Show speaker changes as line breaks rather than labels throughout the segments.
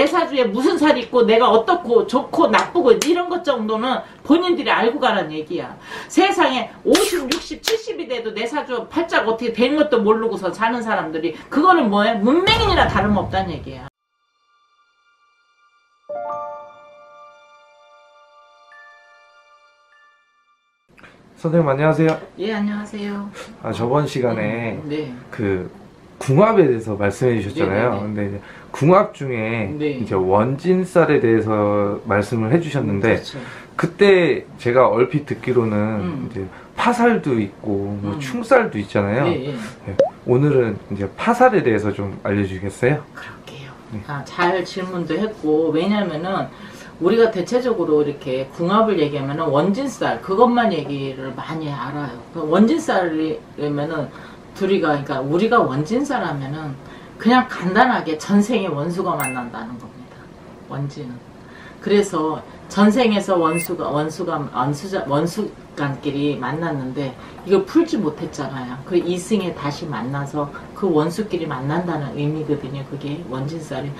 내 사주에 무슨 살이 있고 내가 어떻고 좋고 나쁘고 이런 것 정도는 본인들이 알고 가라는 얘기야. 세상에 50, 60, 70이 돼도 내 사주 팔자가 어떻게 되는 것도 모르고서 사는 사람들이 그거는 뭐야? 문맹인이나 다름없다는 얘기야.
선생님 안녕하세요.
예, 안녕하세요.
저번 시간에
네.
그 궁합에 대해서 말씀해 주셨잖아요.
네네네.
근데 이제 궁합 중에
네.
이제 원진살에 대해서 말씀을 해주셨는데
그렇죠.
그때 제가 얼핏 듣기로는 이제 파살도 있고 뭐 충살도 있잖아요.
예, 예.
네. 오늘은 이제 파살에 대해서 좀 알려주시겠어요?
그럴게요.
네.
잘 질문도 했고, 왜냐면은 우리가 대체적으로 이렇게 궁합을 얘기하면은 원진살 그것만 얘기를 많이 알아요. 원진살이면은 둘이가, 그러니까 우리가 원진살 하면은 그냥 간단하게 전생에 원수가 만난다는 겁니다. 원진은. 그래서 전생에서 원수간끼리 만났는데 이걸 풀지 못했잖아요. 그 이승에 다시 만나서 그 원수끼리 만난다는 의미거든요. 그게 원진살이.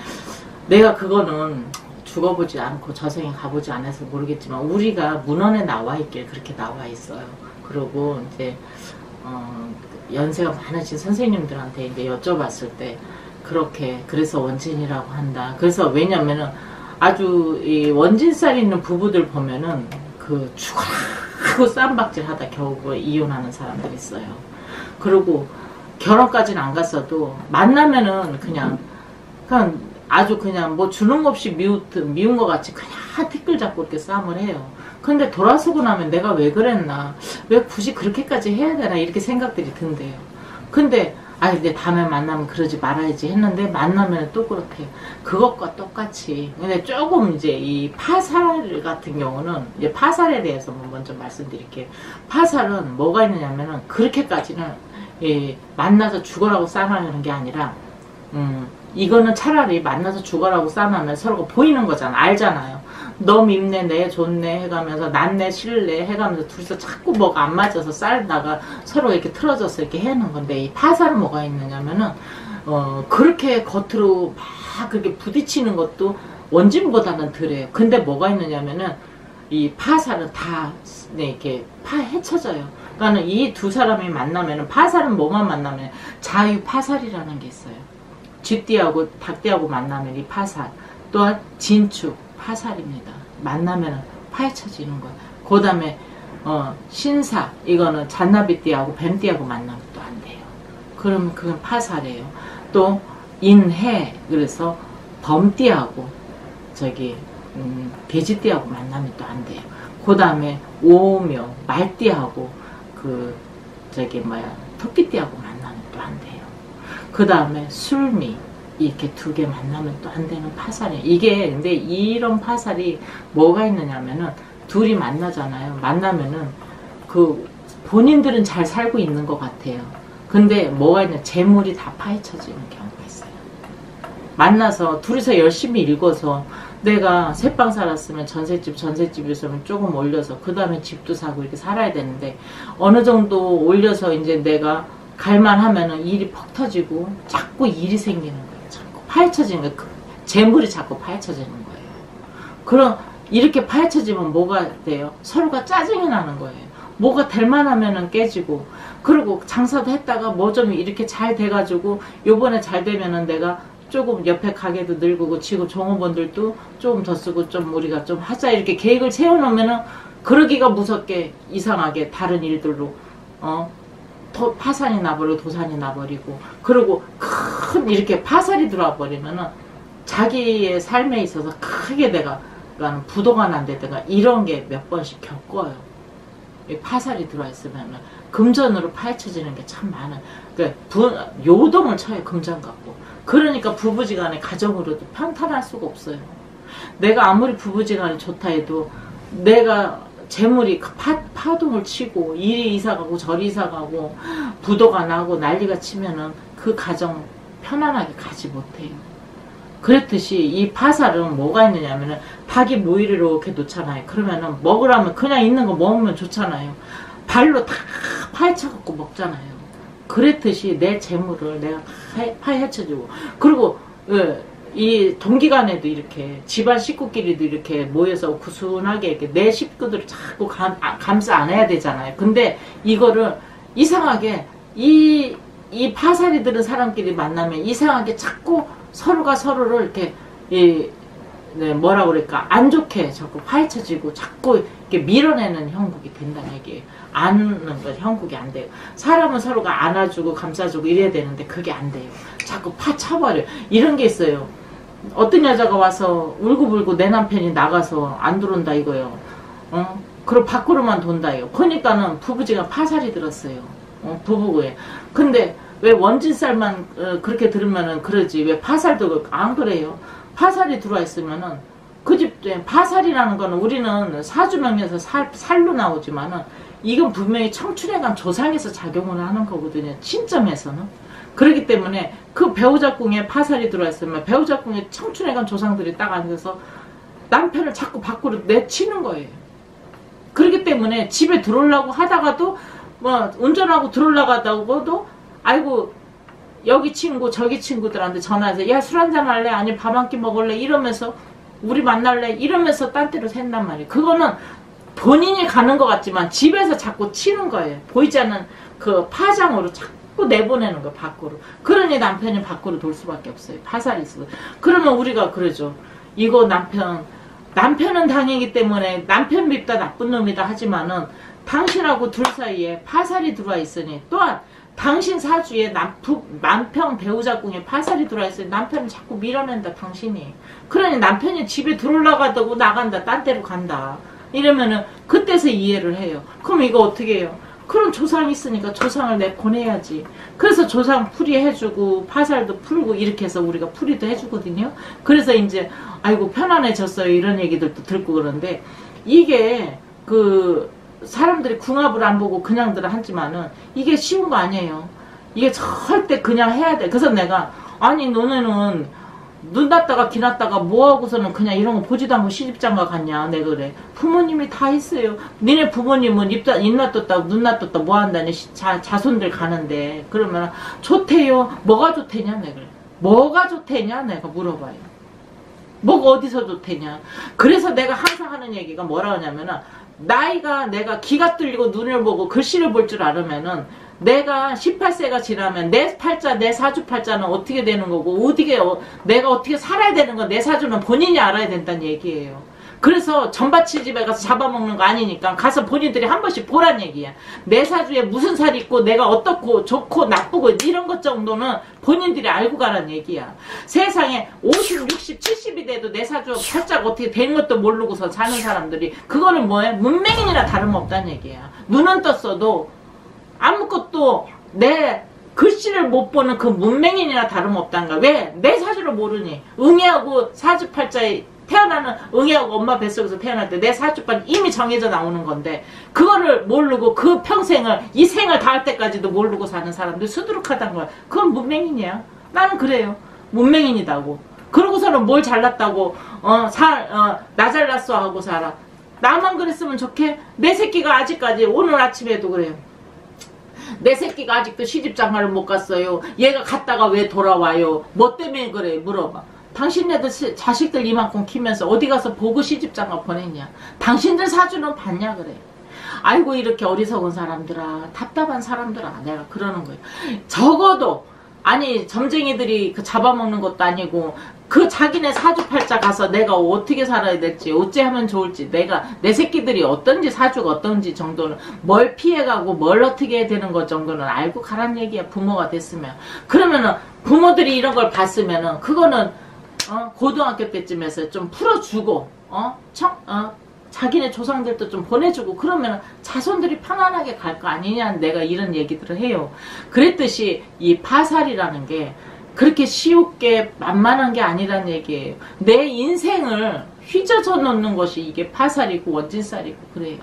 내가 그거는 죽어보지 않고 저생에 가보지 않아서 모르겠지만 우리가 문헌에 나와 있길 그렇게 나와 있어요. 그리고 이제 연세가 많으신 선생님들한테 이제 여쭤봤을 때 그렇게 그래서 원진이라고 한다. 그래서 왜냐면은 아주 이 원진살 있는 부부들 보면은 그 죽어라고 쌈박질 하다 겨우 이혼하는 사람들이 있어요. 그리고 결혼까지는 안 갔어도 만나면은 그냥 아주 그냥 뭐 주는 것 없이 미운 것 같이 그냥 티끌 잡고 이렇게 싸움을 해요. 근데 돌아서고 나면 내가 왜 그랬나, 왜 굳이 그렇게까지 해야 되나 이렇게 생각들이 든대요. 근데 이제 다음에 만나면 그러지 말아야지 했는데 만나면 또 그렇대요. 그것과 똑같이. 근데 조금 이제 이 파살 같은 경우는 이제 파살에 대해서 먼저 말씀드릴게요. 파살은 뭐가 있느냐면은 그렇게까지는 만나서 죽어라고 싸움하는 게 아니라 이거는 차라리 만나서 죽어라고 싸움하면 서로가 보이는 거잖아. 알잖아요. 너 밉네, 내 좋네 해가면서 낫네, 싫네 해가면서 둘이서 자꾸 뭐가 안 맞아서 싸우다가 서로 이렇게 틀어져서 이렇게 해놓은 건데 이 파살은 뭐가 있느냐면은 그렇게 겉으로 막 그렇게 부딪히는 것도 원진보다는 덜해요. 근데 뭐가 있느냐면은 이 파살은 다 이렇게 헤쳐져요. 그러니까 이 두 사람이 만나면은 파살은 뭐만 만나면 자유파살이라는 게 있어요. 쥐띠하고 닭띠하고 만나면 이 파살. 또한 진축 파살입니다. 만나면 파헤쳐지는 거야. 그 다음에 신사 이거는 잔나비띠하고 뱀띠하고 만나면 또 안 돼요. 그러면 그건 파살이에요. 또 인해 그래서 범띠하고 돼지띠하고 만나면 또 안 돼요. 그 다음에 오묘 말띠하고 토끼띠하고 만나면 또 안 돼요. 그 다음에 술미 이렇게 두 개 만나면 또 안 되는 파살이에요. 이게 근데 이런 파살이 뭐가 있느냐면은 둘이 만나잖아요. 만나면은 본인들은 잘 살고 있는 것 같아요. 근데 뭐가 있냐, 재물이 다 파헤쳐지는 경우가 있어요. 만나서 둘이서 열심히 읽어서 내가 새빵 살았으면 전셋집이었으면 조금 올려서 그 다음에 집도 사고 이렇게 살아야 되는데 어느 정도 올려서 이제 내가 갈만하면은 일이 퍽 터지고 자꾸 일이 생기는 거예요. 자꾸 파헤쳐지는 거예요. 재물이 자꾸 파헤쳐지는 거예요. 그럼 이렇게 파헤쳐지면 뭐가 돼요? 서로가 짜증이 나는 거예요. 뭐가 될 만하면은 깨지고, 그리고 장사도 했다가 뭐 좀 이렇게 잘 돼가지고 요번에 잘 되면은 내가 조금 옆에 가게도 늙고 지금 종업원들도 조금 더 쓰고 좀 우리가 좀 하자 이렇게 계획을 세워놓으면은 그러기가 무섭게 이상하게 다른 일들로 파산이 나버리고 도산이 나버리고, 그리고 큰 이렇게 파살이 들어와 버리면은 자기의 삶에 있어서 크게 내가 부도가 난다든가 이런 게 몇 번씩 겪어요. 파살이 들어와 있으면은 금전으로 파헤쳐지는 게 참 많아요. 그러니까 요동을 쳐요, 금전 갖고. 그러니까 부부지간에 가정으로도 평탄할 수가 없어요. 내가 아무리 부부지간이 좋다 해도 내가 재물이 파동을 치고 이리 이사가고 저리 이사가고 부도가 나고 난리가 치면은 그 가정 편안하게 가지 못해요. 그랬듯이 이 파살은 뭐가 있느냐면은 닭이 모이를 이렇게 놓잖아요. 그러면은 먹으라면 그냥 있는 거 먹으면 좋잖아요. 발로 다 파헤쳐갖고 먹잖아요. 그랬듯이 내 재물을 내가 파헤쳐주고, 그리고 이 동기간에도 이렇게 집안 식구끼리도 이렇게 모여서 구순하게 이렇게 내 식구들을 자꾸 감싸 안아야 되잖아요. 근데 이거를 이상하게 이 파살이 들은 사람끼리 만나면 이상하게 자꾸 서로가 서로를 이렇게 뭐라 그럴까 안 좋게 자꾸 파헤쳐지고 자꾸 이렇게 밀어내는 형국이 된다는 얘기예요. 안는 건 형국이 안 돼요. 사람은 서로가 안아주고 감싸주고 이래야 되는데 그게 안 돼요. 자꾸 파쳐버려요. 이런 게 있어요. 어떤 여자가 와서 울고불고 내 남편이 나가서 안 들어온다 이거요. 그럼 밖으로만 돈다요. 그러니까는 부부지간 파살이 들었어요. 부부에. 근데 왜 원진살만 그렇게 들으면은 그러지 왜 파살도 안 그래요. 파살이 들어와 있으면은 그 집 파살이라는 거는 우리는 사주명에서 살로 나오지만은 이건 분명히 청춘회관 조상에서 작용을 하는 거거든요. 신점에서는. 그렇기 때문에 그 배우자 궁에 파살이 들어와 있으면 배우자 궁에 청춘회관 조상들이 딱 앉아서 남편을 자꾸 밖으로 내치는 거예요. 그렇기 때문에 집에 들어오려고 하다가도 뭐 운전하고 들어오려고 하다가도 아이고 여기 친구 저기 친구들한테 전화해서 야 술 한잔 할래? 아니 밥 한 끼 먹을래? 이러면서 우리 만날래? 이러면서 딴 데로 샌단 말이에요. 그거는 본인이 가는 것 같지만 집에서 자꾸 치는 거예요. 보이지 않는 그 파장으로 자꾸 내보내는 거예요. 밖으로. 그러니 남편이 밖으로 돌 수밖에 없어요. 파살이 있어서. 그러면 우리가 그러죠. 이거 남편은 당이기 때문에 남편 밉다 나쁜 놈이다 하지만은 당신하고 둘 사이에 파살이 들어와 있으니 또한 당신 사주에 남편 배우자 궁에 파살이 들어와 있으니 남편을 자꾸 밀어낸다 당신이. 그러니 남편이 집에 들어오려고 하다고 나간다 딴 데로 간다 이러면은 그때서 이해를 해요. 그럼 이거 어떻게 해요? 그럼 조상이 있으니까 조상을 내보내야지. 그래서 조상 풀이해주고 파살도 풀고 이렇게 해서 우리가 풀이도 해주거든요. 그래서 이제 아이고 편안해졌어요 이런 얘기들도 듣고 그러는데 이게 그 사람들이 궁합을 안 보고 그냥들 하지만은 이게 쉬운 거 아니에요. 이게 절대 그냥 해야 돼. 그래서 내가 아니 너네는 눈 났다가 기 났다가 뭐하고서는 그냥 이런 거 보지도 않고 시집장가 갔냐. 내가 그래. 부모님이 다 있어요. 니네 부모님은 입 놔뒀다고 눈 놔뒀다 뭐 한다니 자손들 가는데 그러면 좋대요. 뭐가 좋대냐 내가 그래. 뭐가 좋대냐 내가 물어봐요. 뭐가 어디서 좋대냐. 그래서 내가 항상 하는 얘기가 뭐라 하냐면은 나이가 내가 기가 뚫리고 눈을 보고 글씨를 볼 줄 알으면은 내가 18세가 지나면 내 팔자 내 사주 팔자는 어떻게 되는 거고 내가 어떻게 살아야 되는 거 내 사주는 본인이 알아야 된다는 얘기예요. 그래서 전밭집에 가서 잡아먹는 거 아니니까 가서 본인들이 한 번씩 보란 얘기야. 내 사주에 무슨 살이 있고 내가 어떻고 좋고 나쁘고 이런 것 정도는 본인들이 알고 가란 얘기야. 세상에 50, 60, 70이 돼도 내 사주 팔자가 어떻게 된 것도 모르고서 사는 사람들이 그거는 뭐야? 문맹인이나 다름없다는 얘기야. 눈은 떴어도 아무것도 내 글씨를 못 보는 그 문맹인이나 다름없단가. 왜? 내 사주를 모르니. 응애하고 사주팔자에 태어나는 응애하고 엄마 뱃속에서 태어날 때 내 사주팔 이미 정해져 나오는 건데 그거를 모르고 그 평생을 이 생을 다할 때까지도 모르고 사는 사람들 수두룩하단 거야. 그건 문맹인이야. 나는 그래요. 문맹인이다고. 그러고서는 뭘 잘났다고 나 잘났어 하고 살아. 나만 그랬으면 좋게. 내 새끼가 아직까지 오늘 아침에도 그래요. 내 새끼가 아직도 시집장가를 못 갔어요. 얘가 갔다가 왜 돌아와요? 뭐 때문에 그래? 물어봐. 당신네들 자식들 이만큼 키면서 어디 가서 보고 시집장가 보냈냐? 당신들 사주는 봤냐 그래. 아이고 이렇게 어리석은 사람들아, 답답한 사람들아, 내가 그러는 거예요. 적어도 아니 점쟁이들이 그 잡아먹는 것도 아니고 그 자기네 사주팔자 가서 내가 어떻게 살아야 될지 어찌 하면 좋을지 내가 내 새끼들이 어떤지 사주가 어떤지 정도는 뭘 피해가고 뭘 어떻게 해야 되는 것 정도는 알고 가란 얘기야. 부모가 됐으면. 그러면은 부모들이 이런 걸 봤으면은 그거는 고등학교 때쯤에서 좀 풀어주고 자기네 조상들도 좀 보내주고 그러면 자손들이 편안하게 갈 거 아니냐. 내가 이런 얘기들을 해요. 그랬듯이 이 파살이라는 게 그렇게 쉽게 만만한 게 아니란 얘기예요. 내 인생을 휘저져 놓는 것이 이게 파살이고 원진살이고 그래요.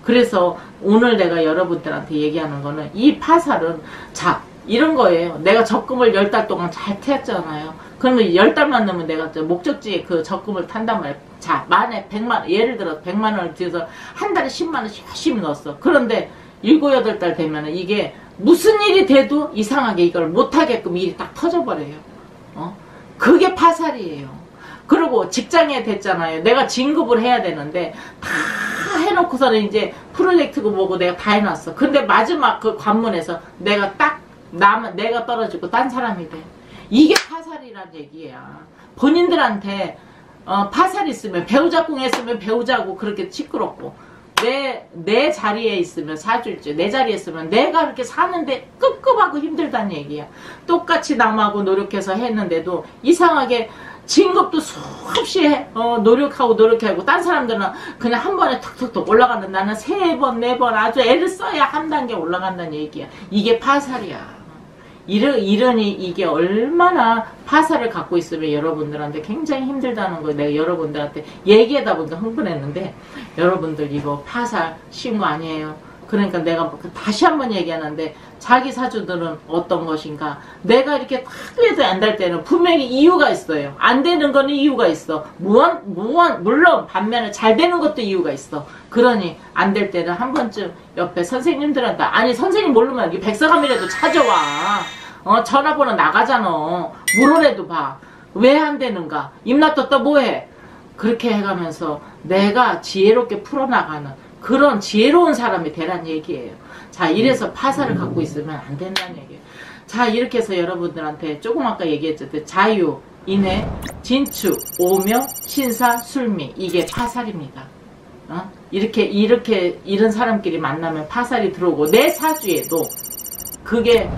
그래서 오늘 내가 여러분들한테 얘기하는 거는 이 파살은 자 이런 거예요. 내가 적금을 10달 동안 잘 태웠잖아요. 그러면 10달만 넣으면 내가 목적지에 그 적금을 탄단 말이에요. 자, 만에 100만, 예를 들어 100만 원을 들여서 한 달에 10만 원씩 열심히 넣었어. 그런데 7, 8달 되면은 이게 무슨 일이 돼도 이상하게 이걸 못하게끔 일이 딱 터져버려요. 그게 파살이에요. 그리고 직장에 됐잖아요. 내가 진급을 해야 되는데 다 해놓고서는 이제 프로젝트고 뭐고 내가 다 해놨어. 근데 마지막 그 관문에서 내가 딱 내가 떨어지고 딴 사람이 돼. 이게 파살이란 얘기야. 본인들한테 파살 있으면 배우자궁 했으면 배우자고 그렇게 시끄럽고 내 자리에 있으면 사줄지 내 자리에 있으면 내가 이렇게 사는데 끄급하고 힘들다는 얘기야. 똑같이 남하고 노력해서 했는데도 이상하게 진급도 수없이 노력하고 딴 사람들은 그냥 한 번에 톡톡톡 올라가는 나는 3번 4번 아주 애를 써야 한 단계 올라간다는 얘기야. 이게 파살이야. 이러니 이게 얼마나 파살을 갖고 있으면 여러분들한테 굉장히 힘들다는 거 내가 여러분들한테 얘기하다 보니까 흥분했는데 여러분들 이거 파살 쉬운 거 아니에요. 그러니까 내가 다시 한번 얘기하는데 자기 사주들은 어떤 것인가. 내가 이렇게 탁 해도 안 될 때는 분명히 이유가 있어요. 안 되는 거는 이유가 있어. 물론 반면에 잘 되는 것도 이유가 있어. 그러니 안 될 때는 한 번쯤 옆에 선생님들한테 아니 선생님 모르면 여기 백사감이라도 찾아와. 전화번호 나가잖아. 물어내도 봐. 왜 안 되는가. 입나 떴다 뭐해. 그렇게 해가면서 내가 지혜롭게 풀어나가는 그런 지혜로운 사람이 되란 얘기예요. 자, 이래서 파살을 갖고 있으면 안 된다는 얘기예요. 자, 이렇게 해서 여러분들한테 조금 아까 얘기했죠. 자유, 인해, 진축, 오명, 신사, 술미. 이게 파살입니다. 이렇게 이런 사람끼리 만나면 파살이 들어오고 내 사주에도 그게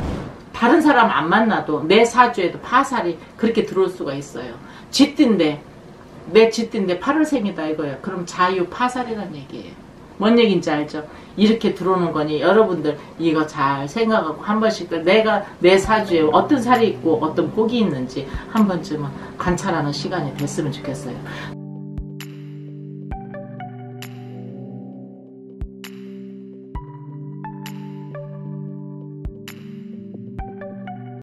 다른 사람 안 만나도 내 사주에도 파살이 그렇게 들어올 수가 있어요. 쥐띠인데 내 쥐띠인데 8월생이다 이거예요. 그럼 자유 파살이라는 얘기예요. 뭔 얘기인지 알죠? 이렇게 들어오는 거니 여러분들 이거 잘 생각하고 한 번씩 내가 내 사주에 어떤 살이 있고 어떤 복이 있는지 한 번쯤은 관찰하는 시간이 됐으면 좋겠어요.